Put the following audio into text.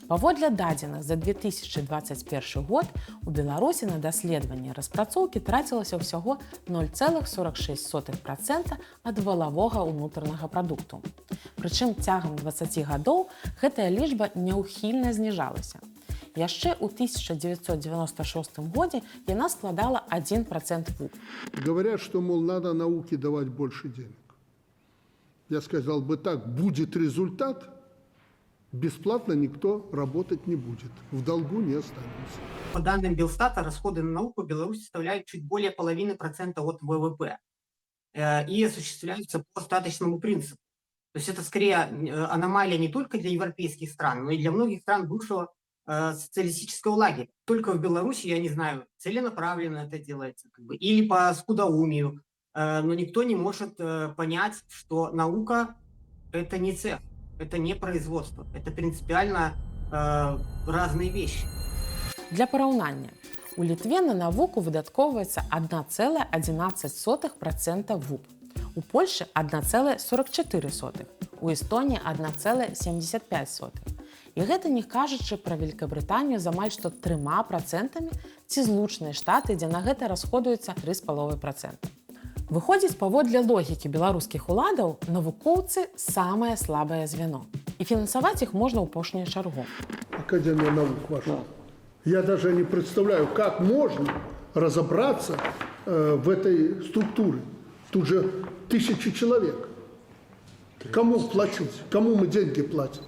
Паводле дадзеных за 2021 год у Беларусі на даследаванне распрацоўкі трацілася ўсяго 0,46% ад валавога ўнутранага прадукту. Прычым цягам 20 гадоў гэтая лічба няўхільна зніжалася. Яшчэ ў 1996 годзе яна складала 1% ВУП. Говорят, что, мол, надо науке давать больше денег. Я сказал бы так, будет результат, бесплатно никто работать не будет, в долгу не останемся. По данным Белстата, расходы на науку в Беларуси составляют чуть более 0,5% от ВВП и осуществляются по остаточному принципу. То есть это скорее аномалия не только для европейских стран, но и для многих стран бывшего социалистического лагеря. Только в Беларуси, я не знаю, целенаправленно это делается, или по скудоумию, но никто не может понять, что наука – это не цех. Это не производство, это принципиально разные вещи. Для параўнання, у Літве на навуку выдаткоўваецца 1,11% ВУП, у Польшы 1,44%, у Эстонії 1,75%. І гэта не кажучы пра Вялікабрытанію з амаль што 3%, ці злучаныя штаты, дзе на гэта расходуецца 3,5%. Выходзіць, паводле логікі беларускіх уладаў, навукоўцы – самае слабае звено. І фінансаваць іх можна ў апошнюю чаргу. Академия наук ваша. Я даже не представляю, как можно разобраться в этой структуре. Тут же 1000 человек. Кому платить? Кому мы деньги платим?